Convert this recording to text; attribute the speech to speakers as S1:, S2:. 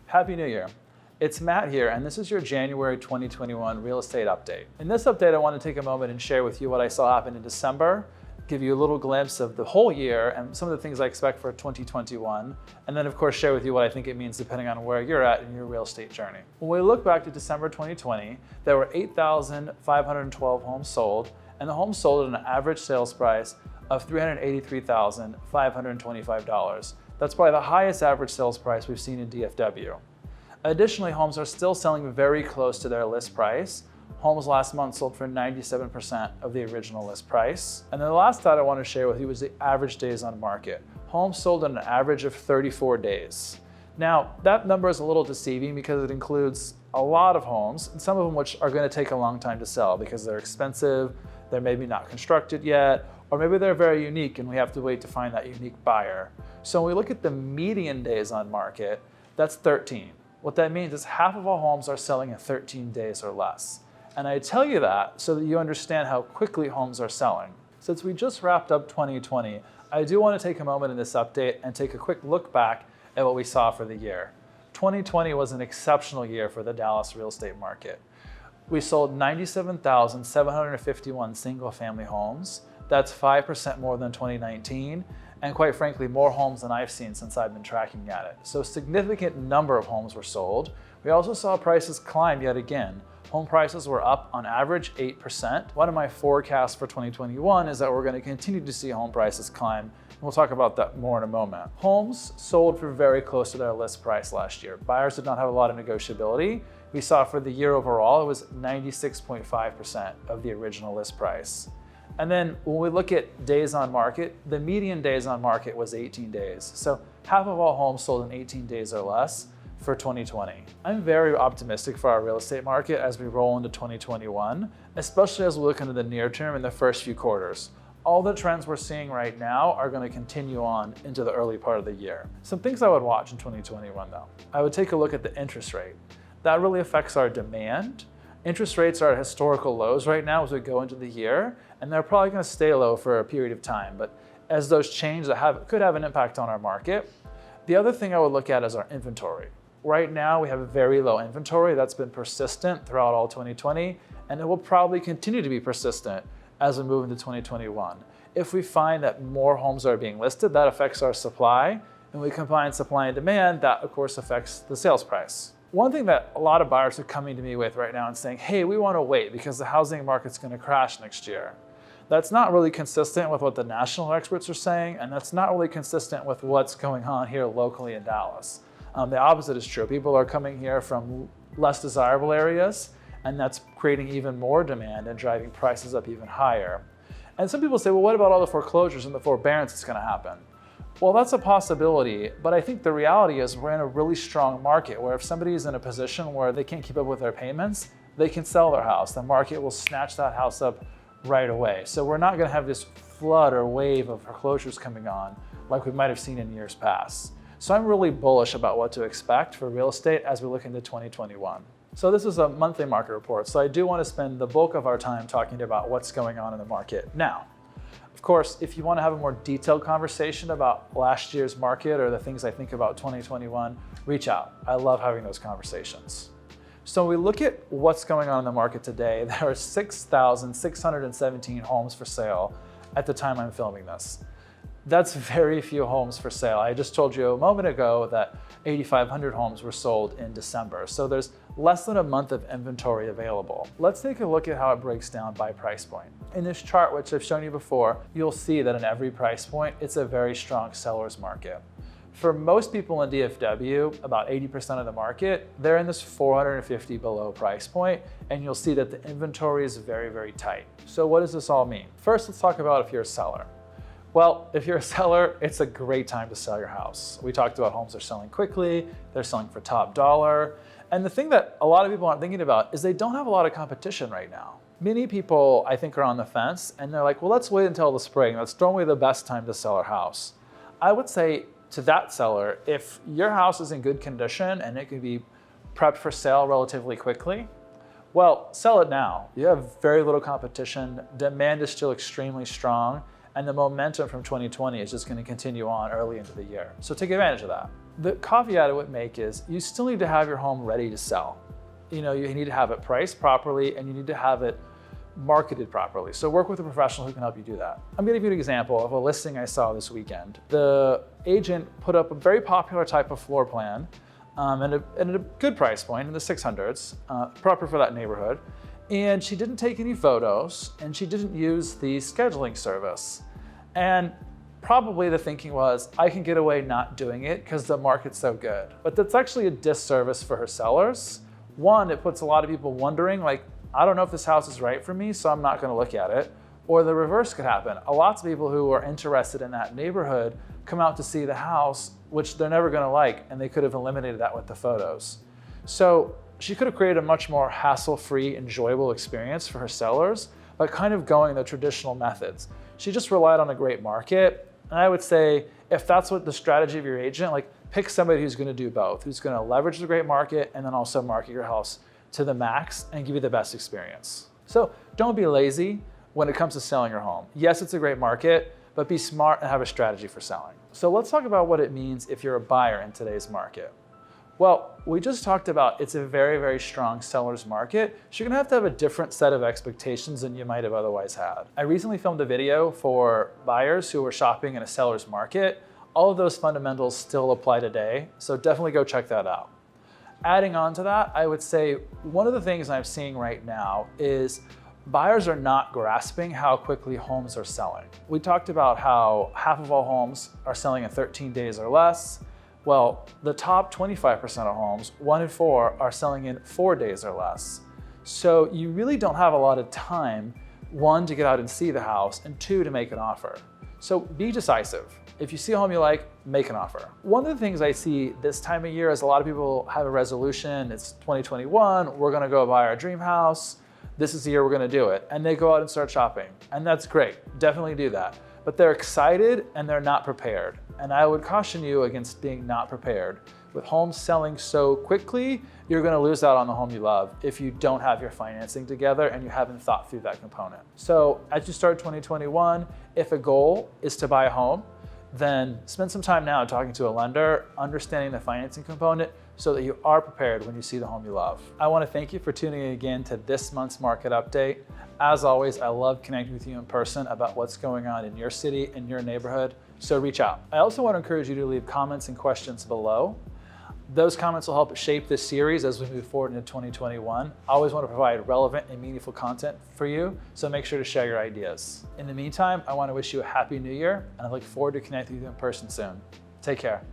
S1: Happy New Year. It's Matt here, and this is your January 2021 real estate update. In this update, I want to take a moment and share with you what I saw happen in December, give you a little glimpse of the whole year and some of the things I expect for 2021, and then of course share with you what I think it means depending on where you're at in your real estate journey. When we look back to December 2020, there were 8,512 homes sold, and the homes sold at an average sales price of $383,525. That's probably the highest average sales price we've seen in DFW. Additionally, homes are still selling very close to their list price. Homes last month sold for 97% of the original list price. And then the last stat I want to share with you is the average days on market. Homes sold at an average of 34 days. Now, that number is a little deceiving because it includes a lot of homes, and some of them which are going to take a long time to sell because they're expensive, they're maybe not constructed yet, or maybe they're very unique and we have to wait to find that unique buyer. So when we look at the median days on market, that's 13. What that means is half of all homes are selling in 13 days or less. And I tell you that so that you understand how quickly homes are selling. Since we just wrapped up 2020, I do want to take a moment in this update and take a quick look back at what we saw for the year. 2020 was an exceptional year for the Dallas real estate market. We sold 97,751 single-family homes. That's 5% more than 2019, and quite frankly, more homes than I've seen since I've been tracking at it. So a significant number of homes were sold. We also saw prices climb yet again. Home prices were up on average 8%. One of my forecasts for 2021 is that we're going to continue to see home prices climb, and we'll talk about that more in a moment. Homes sold for very close to their list price last year. Buyers did not have a lot of negotiability. We saw for the year overall, it was 96.5% of the original list price. And then when we look at days on market, the median days on market was 18 days. So half of all homes sold in 18 days or less for 2020. I'm very optimistic for our real estate market as we roll into 2021, especially as we look into the near term in the first few quarters. All the trends we're seeing right now are going to continue on into the early part of the year. Some things I would watch in 2021 though. I would take a look at the interest rate. That really affects our demand. Interest rates are at historical lows right now as we go into the year, and they're probably going to stay low for a period of time. But as those change, that could have an impact on our market. The other thing I would look at is our inventory. Right now, we have a very low inventory that's been persistent throughout all 2020, and it will probably continue to be persistent as we move into 2021. If we find that more homes are being listed, that affects our supply, and we combine supply and demand, that of course affects the sales price. One thing that a lot of buyers are coming to me with right now and saying, hey, we want to wait because the housing market's going to crash next year. That's not really consistent with what the national experts are saying, and that's not really consistent with what's going on here locally in Dallas. The opposite is true. People are coming here from less desirable areas, and that's creating even more demand and driving prices up even higher. And some people say, well, what about all the foreclosures and the forbearance that's going to happen? Well, that's a possibility, but I think the reality is we're in a really strong market where if somebody is in a position where they can't keep up with their payments, they can sell their house. The market will snatch that house up right away. So we're not going to have this flood or wave of foreclosures coming on like we might have seen in years past. So I'm really bullish about what to expect for real estate as we look into 2021. So this is a monthly market report. So I do want to spend the bulk of our time talking about what's going on in the market now. Of course, if you want to have a more detailed conversation about last year's market or the things I think about 2021, reach out. I love having those conversations. So when we look at what's going on in the market today, there are 6,617 homes for sale at the time I'm filming this. That's very few homes for sale. I just told you a moment ago that 8,500 homes were sold in December. So there's less than a month of inventory available. Let's take a look at how it breaks down by price point. In this chart, which I've shown you before, you'll see that in every price point, it's a very strong seller's market. For most people in DFW, about 80% of the market, they're in this 450 below price point, and you'll see that the inventory is very, very tight. So what does this all mean? First, let's talk about if you're a seller. Well, if you're a seller, it's a great time to sell your house. We talked about homes are selling quickly, they're selling for top dollar. And the thing that a lot of people aren't thinking about is they don't have a lot of competition right now. Many people, I think, are on the fence and they're like, well, let's wait until the spring. That's normally the best time to sell our house. I would say to that seller, if your house is in good condition and it can be prepped for sale relatively quickly, well, sell it now. You have very little competition. Demand is still extremely strong. and the momentum from 2020 is just going to continue on early into the year. So take advantage of that. The caveat I would make is you still need to have your home ready to sell. You need to have it priced properly and you need to have it marketed properly. So work with a professional who can help you do that. I'm going to give you an example of a listing I saw this weekend. The agent put up a very popular type of floor plan at a good price point in the 600s, proper for that neighborhood. And she didn't take any photos and she didn't use the scheduling service. And probably the thinking was, I can get away not doing it because the market's so good. But that's actually a disservice for her sellers. One, it puts a lot of people wondering, like, I don't know if this house is right for me, so I'm not going to look at it. Or the reverse could happen. Lots of people who are interested in that neighborhood come out to see the house, which they're never going to like, and they could have eliminated that with the photos. So she could have created a much more hassle-free, enjoyable experience for her sellers by kind of going the traditional methods. She just relied on a great market. And I would say, if that's what the strategy of your agent, like pick somebody who's going to do both, who's going to leverage the great market and then also market your house to the max and give you the best experience. So don't be lazy when it comes to selling your home. Yes, it's a great market, but be smart and have a strategy for selling. So let's talk about what it means if you're a buyer in today's market. Well, we just talked about it's a very, very strong seller's market. So you're gonna have to have a different set of expectations than you might have otherwise had. I recently filmed a video for buyers who were shopping in a seller's market. All of those fundamentals still apply today, so definitely go check that out. Adding on to that, I would say one of the things I'm seeing right now is buyers are not grasping how quickly homes are selling. We talked about how half of all homes are selling in 13 days or less. Well, the top 25% of homes, 1 in 4, are selling in 4 days or less. So you really don't have a lot of time, 1, to get out and see the house, and 2, to make an offer. So be decisive. If you see a home you like, make an offer. One of the things I see this time of year is a lot of people have a resolution. It's 2021, we're gonna go buy our dream house. This is the year we're gonna do it. And they go out and start shopping. And that's great, definitely do that. But they're excited and they're not prepared. And I would caution you against being not prepared. With homes selling so quickly, you're gonna lose out on the home you love if you don't have your financing together and you haven't thought through that component. So as you start 2021, if a goal is to buy a home, then spend some time now talking to a lender, understanding the financing component so that you are prepared when you see the home you love. I want to thank you for tuning in again to this month's market update. As always, I love connecting with you in person about what's going on in your city, in your neighborhood, so reach out. I also want to encourage you to leave comments and questions below. Those comments will help shape this series as we move forward into 2021. I always want to provide relevant and meaningful content for you, so make sure to share your ideas. In the meantime, I want to wish you a happy new year, and I look forward to connecting with you in person soon. Take care.